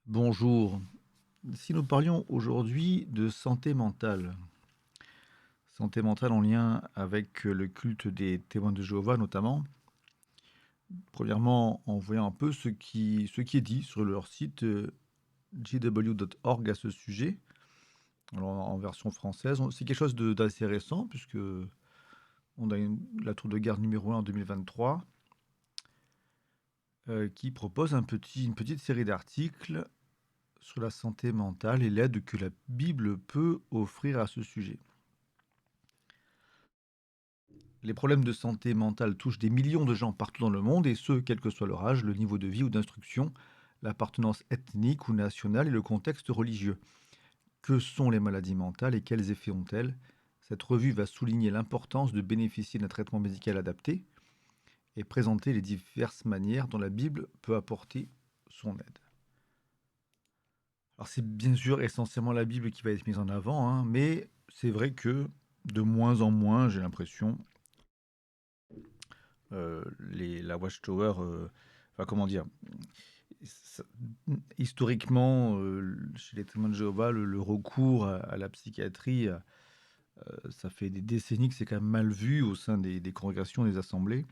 Bonjour. Si nous parlions aujourd'hui de santé mentale en lien avec le culte des témoins de Jéhovah notamment, premièrement en voyant un peu ce qui est dit sur leur site jw.org à ce sujet, alors en version française, c'est quelque chose d'assez récent puisque on a la tour de garde numéro 1 en 2023 qui propose une petite série d'articles sur la santé mentale et l'aide que la Bible peut offrir à ce sujet. Les problèmes de santé mentale touchent des millions de gens partout dans le monde, et ce, quel que soit leur âge, le niveau de vie ou d'instruction, l'appartenance ethnique ou nationale et le contexte religieux. Que sont les maladies mentales et quels effets ont-elles? Cette revue va souligner l'importance de bénéficier d'un traitement médical adapté et présenter les diverses manières dont la Bible peut apporter son aide. Alors c'est bien sûr essentiellement la Bible qui va être mise en avant, hein, mais c'est vrai que de moins en moins, j'ai l'impression, la Watchtower, enfin comment dire, ça- historiquement, chez les témoins de Jéhovah, le recours à la psychiatrie, ça fait des décennies que c'est quand même mal vu au sein des congrégations, des assemblées.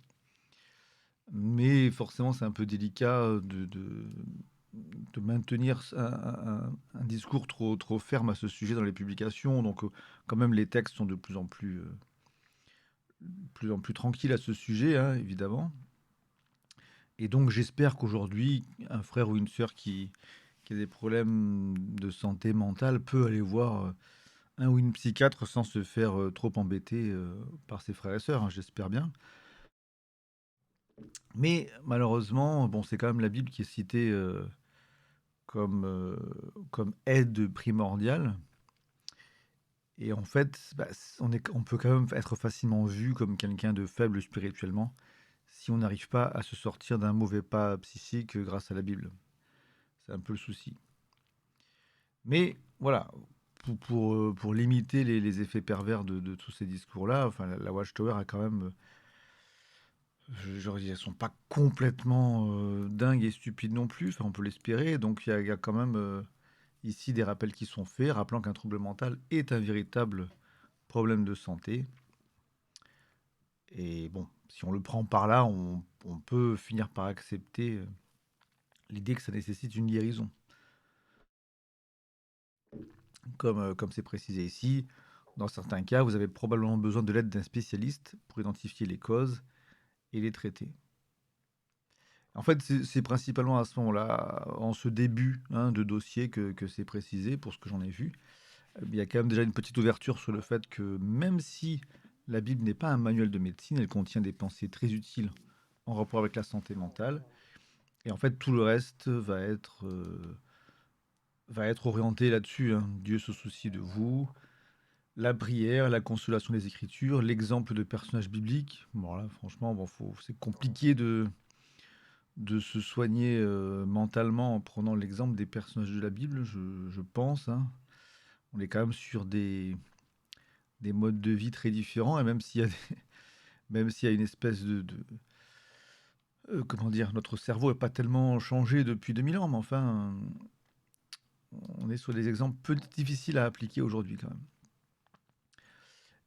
Mais forcément, c'est un peu délicat de maintenir un discours trop ferme à ce sujet dans les publications. Donc, quand même, les textes sont de plus en plus tranquilles à ce sujet, hein, évidemment. Et donc, j'espère qu'aujourd'hui, un frère ou une sœur qui a des problèmes de santé mentale peut aller voir un ou une psychiatre sans se faire trop embêter par ses frères et sœurs, hein, j'espère bien. Mais malheureusement, bon, c'est quand même la Bible qui est citée comme, euh, comme aide primordiale. Et en fait, bah, on peut quand même être facilement vu comme quelqu'un de faible spirituellement si on n'arrive pas à se sortir d'un mauvais pas psychique grâce à la Bible. C'est un peu le souci. Mais voilà, pour limiter les effets pervers de tous ces discours-là, enfin, la Watchtower a quand même, elles sont pas complètement dingues et stupides non plus, enfin, on peut l'espérer. Donc il y a quand même ici des rappels qui sont faits, rappelant qu'un trouble mental est un véritable problème de santé. Et bon, si on le prend par là, on peut finir par accepter l'idée que ça nécessite une guérison. Comme c'est précisé ici, dans certains cas, vous avez probablement besoin de l'aide d'un spécialiste pour identifier les causes et les traiter. En fait, c'est principalement à ce moment-là, en ce début hein, de dossier, que c'est précisé, pour ce que j'en ai vu. Il y a quand même déjà une petite ouverture sur le fait que même si la Bible n'est pas un manuel de médecine, elle contient des pensées très utiles en rapport avec la santé mentale. Et en fait, tout le reste va être orienté là-dessus, hein. Dieu se soucie de vous, la prière, la consolation des Écritures, l'exemple de personnages bibliques. Bon là, franchement, bon, c'est compliqué de se soigner mentalement en prenant l'exemple des personnages de la Bible, je pense, hein. On est quand même sur des modes de vie très différents, et même s'il y a une espèce comment dire, notre cerveau n'est pas tellement changé depuis 2000 ans, mais enfin, on est sur des exemples peu difficiles à appliquer aujourd'hui quand même.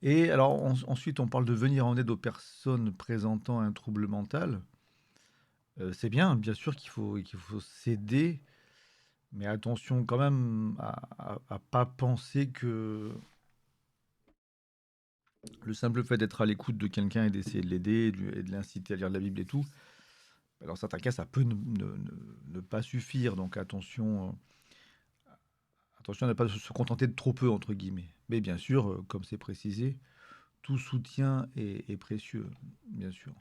Et alors ensuite, on parle de venir en aide aux personnes présentant un trouble mental. C'est bien sûr qu'il faut s'aider, mais attention quand même à pas penser que le simple fait d'être à l'écoute de quelqu'un et d'essayer de l'aider et de l'inciter à lire la Bible et tout, dans certains cas, ça peut ne pas suffire. Donc attention à ne pas se contenter de trop peu, entre guillemets. Mais bien sûr, comme c'est précisé, tout soutien est précieux, bien sûr.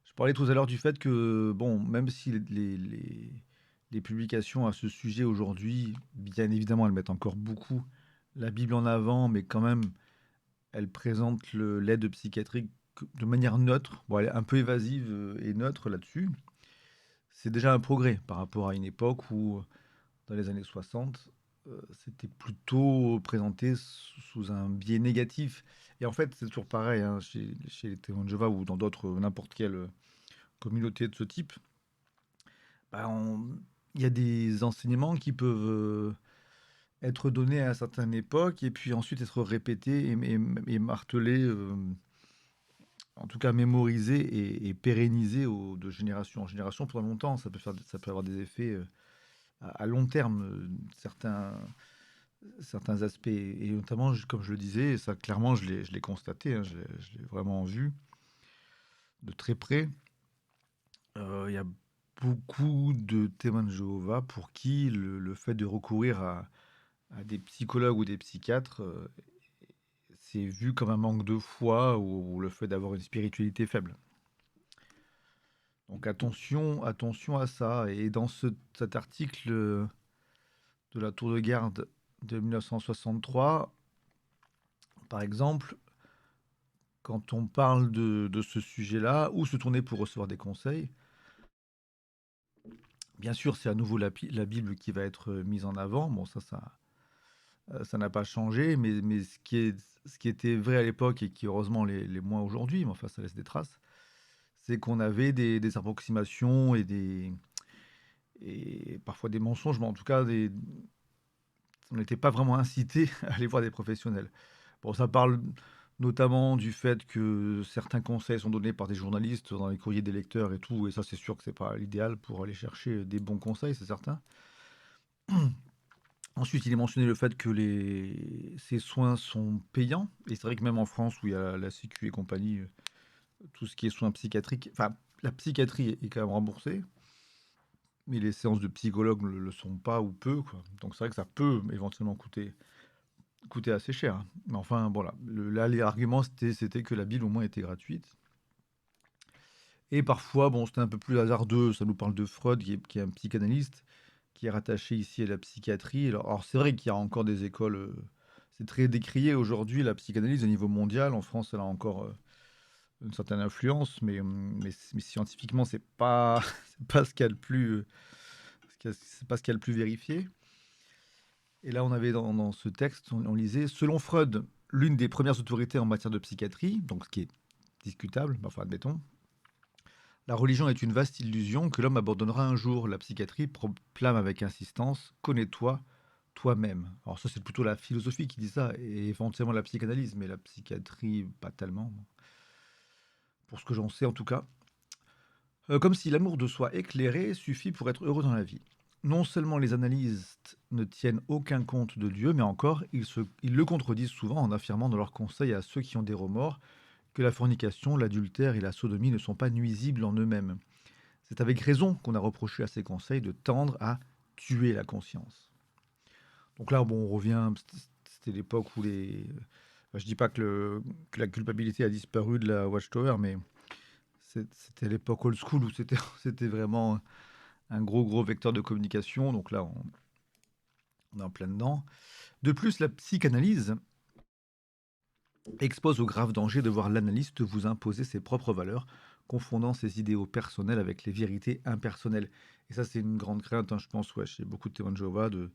Je parlais tout à l'heure du fait que, bon, même si les publications à ce sujet aujourd'hui, bien évidemment, elles mettent encore beaucoup la Bible en avant, mais quand même, elles présentent l'aide psychiatrique de manière neutre. Bon, elle est un peu évasive et neutre là-dessus. C'est déjà un progrès par rapport à une époque où, dans les années 60, c'était plutôt présenté sous un biais négatif. Et en fait, c'est toujours pareil, hein, chez les témoins de Jéhovah ou dans d'autres, n'importe quelle communauté de ce type, bah, il y a des enseignements qui peuvent être donnés à certaines époques et puis ensuite être répétés et martelés, en tout cas mémorisés et pérennisés de génération en génération pendant longtemps. Ça peut avoir des effets à long terme, certains aspects. Et notamment, comme je le disais, et ça clairement je l'ai constaté, hein, je l'ai vraiment vu de très près. Il y a beaucoup de témoins de Jéhovah pour qui le fait de recourir à des psychologues ou des psychiatres, c'est vu comme un manque de foi ou le fait d'avoir une spiritualité faible. Donc attention à ça. Et dans cet article de la Tour de Garde de 1963, par exemple, quand on parle de ce sujet-là, où se tourner pour recevoir des conseils, bien sûr, c'est à nouveau la Bible qui va être mise en avant. Bon, ça n'a pas changé, mais ce qui était vrai à l'époque et qui heureusement les moins aujourd'hui, mais enfin ça laisse des traces, c'est qu'on avait des approximations et parfois des mensonges, mais en tout cas, on n'était pas vraiment incité à aller voir des professionnels. Bon, ça parle notamment du fait que certains conseils sont donnés par des journalistes dans les courriers des lecteurs et tout, et ça c'est sûr que c'est pas l'idéal pour aller chercher des bons conseils, c'est certain. Ensuite, il est mentionné le fait que ces soins sont payants, et c'est vrai que même en France où il y a la Sécu et compagnie, tout ce qui est soins psychiatriques, enfin la psychiatrie est quand même remboursée, mais les séances de psychologue ne le sont pas ou peu, quoi. Donc c'est vrai que ça peut éventuellement coûter assez cher, hein. Mais enfin, voilà. Là, les arguments, c'était que la Bible, au moins, était gratuite. Et parfois, bon, c'était un peu plus hasardeux. Ça nous parle de Freud, qui est un psychanalyste, qui est rattaché ici à la psychiatrie. Alors c'est vrai qu'il y a encore des écoles. C'est très décrié aujourd'hui, la psychanalyse au niveau mondial. En France, elle a encore une certaine influence, mais scientifiquement, c'est pas ce qu'il y a le plus, c'est pas ce qu'il y a le plus vérifié. Et là, on avait dans ce texte, on lisait, selon Freud, l'une des premières autorités en matière de psychiatrie, donc ce qui est discutable, mais enfin admettons, la religion est une vaste illusion que l'homme abandonnera un jour. La psychiatrie proclame avec insistance, connais-toi toi-même. Alors ça, c'est plutôt la philosophie qui dit ça, et éventuellement la psychanalyse, mais la psychiatrie, pas tellement, pour ce que j'en sais en tout cas. Comme si l'amour de soi éclairé suffit pour être heureux dans la vie. Non seulement les analystes ne tiennent aucun compte de Dieu, mais encore, ils le contredisent souvent en affirmant dans leurs conseils à ceux qui ont des remords que la fornication, l'adultère et la sodomie ne sont pas nuisibles en eux-mêmes. C'est avec raison qu'on a reproché à ces conseils de tendre à tuer la conscience. Donc là, bon, on revient, c'était l'époque où enfin, je dis pas que la culpabilité a disparu de la Watchtower, mais c'était l'époque old school où c'était vraiment un gros vecteur de communication. Donc là, on est en plein dedans. De plus, la psychanalyse expose au grave danger de voir l'analyste vous imposer ses propres valeurs, confondant ses idéaux personnels avec les vérités impersonnelles. Et ça, c'est une grande crainte, hein, je pense, ouais, chez beaucoup de témoins de Jéhovah, de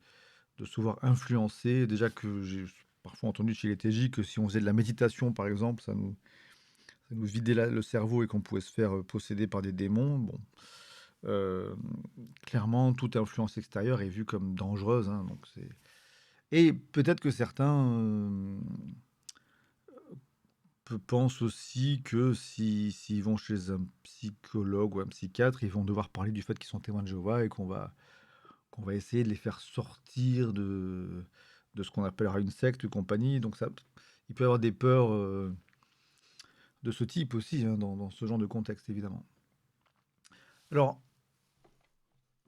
se voir influencer. Déjà que j'ai parfois entendu chez les TJ que si on faisait de la méditation, par exemple, ça nous vidait le cerveau et qu'on pouvait se faire posséder par des démons. Bon, euh, clairement, toute influence extérieure est vue comme dangereuse, hein, donc c'est... Et peut-être que certains pensent aussi que s'ils vont chez un psychologue ou un psychiatre, ils vont devoir parler du fait qu'ils sont témoins de Jéhovah et qu'on va essayer de les faire sortir de ce qu'on appellera une secte ou compagnie. Donc ça, il peut y avoir des peurs de ce type aussi, hein, dans ce genre de contexte, évidemment. Alors,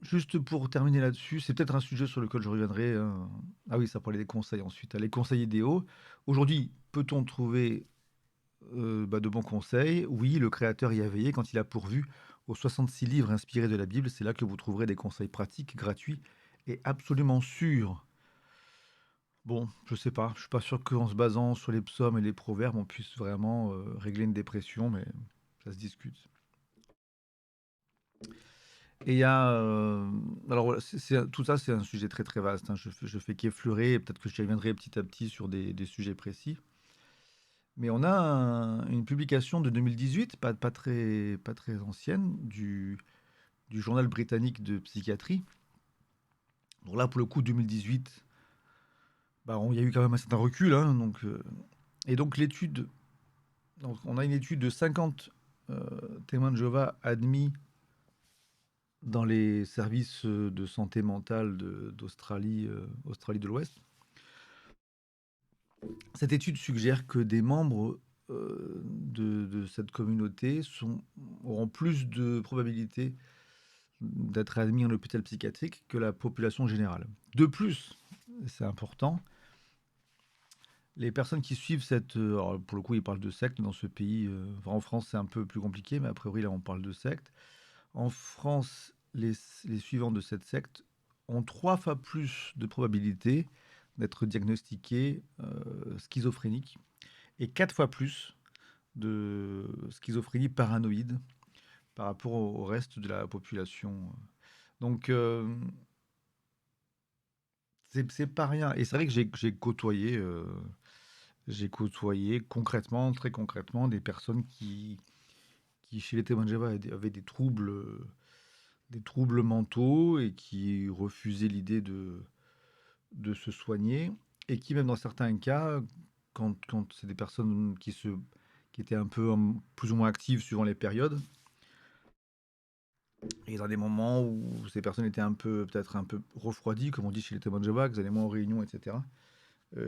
juste pour terminer là-dessus, c'est peut-être un sujet sur lequel je reviendrai, hein. Ah oui, ça parlait des conseils ensuite. Les conseils idéaux. Aujourd'hui, peut-on trouver de bons conseils? Oui, le Créateur y a veillé quand il a pourvu aux 66 livres inspirés de la Bible. C'est là que vous trouverez des conseils pratiques, gratuits et absolument sûrs. Bon, je sais pas. Je suis pas sûr qu'en se basant sur les psaumes et les proverbes, on puisse vraiment régler une dépression, mais ça se discute. Et il y a, alors voilà, tout ça, c'est un sujet très vaste, hein. Je fais qu'effleurer, et peut-être que j'y reviendrai petit à petit sur des sujets précis. Mais on a une publication de 2018, pas très ancienne, du journal britannique de psychiatrie, Alors là, pour le coup, 2018, bah, il y a eu quand même un certain recul, hein, et donc l'étude, donc on a une étude de 50 témoins de Jéhovah admis dans les services de santé mentale d'Australie, Australie de l'Ouest. Cette étude suggère que des membres de cette communauté auront plus de probabilité d'être admis en hôpital psychiatrique que la population générale. De plus, c'est important, les personnes qui suivent alors pour le coup, ils parlent de secte dans ce pays. Enfin, en France, c'est un peu plus compliqué, mais a priori, là, on parle de secte. En France, les suivants de cette secte ont 3 fois plus de probabilité d'être diagnostiqués schizophréniques et 4 fois plus de schizophrénie paranoïde par rapport au reste de la population. Donc, c'est pas rien. Et c'est vrai que j'ai côtoyé concrètement, très concrètement, des personnes qui chez les témoins de Jéhovah, avaient des troubles mentaux et qui refusaient l'idée de se soigner et qui, même dans certains cas, quand c'est des personnes qui étaient un peu plus ou moins actives suivant les périodes, et dans des moments où ces personnes étaient peut-être un peu refroidies, comme on dit chez les témoins de Jéhovah, que vous allez moins en réunion, etc.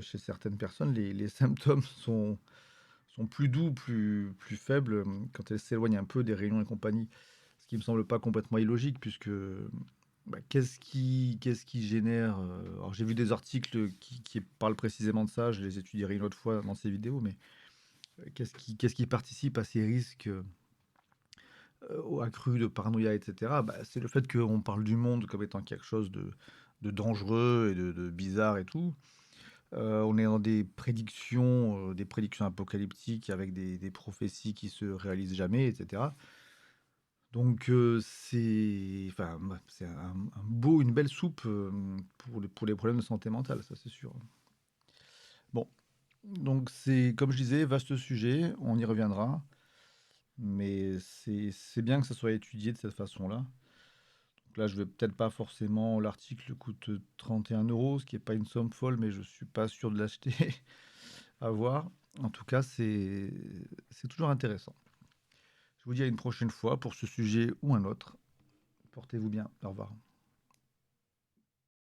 Chez certaines personnes, les symptômes sont plus doux, plus faibles quand elles s'éloignent un peu des réunions et compagnie. Ce qui me semble pas complètement illogique, puisque qu'est-ce qui génère alors j'ai vu des articles qui parlent précisément de ça, je les étudierai une autre fois dans ces vidéos, mais qu'est-ce qui participe à ces risques accrus de paranoïa, etc. C'est le fait qu'on parle du monde comme étant quelque chose de dangereux et de bizarre et tout. On est dans des prédictions apocalyptiques avec des prophéties qui se réalisent jamais, etc. Donc, c'est une belle soupe pour les problèmes de santé mentale, ça c'est sûr. Bon, donc c'est, comme je disais, vaste sujet, on y reviendra, mais c'est bien que ça soit étudié de cette façon-là. Donc là, je vais peut-être pas forcément, l'article coûte 31 euros, ce qui n'est pas une somme folle, mais je suis pas sûr de l'acheter. À voir. En tout cas, c'est toujours intéressant. Je vous dis à une prochaine fois pour ce sujet ou un autre. Portez-vous bien. Au revoir.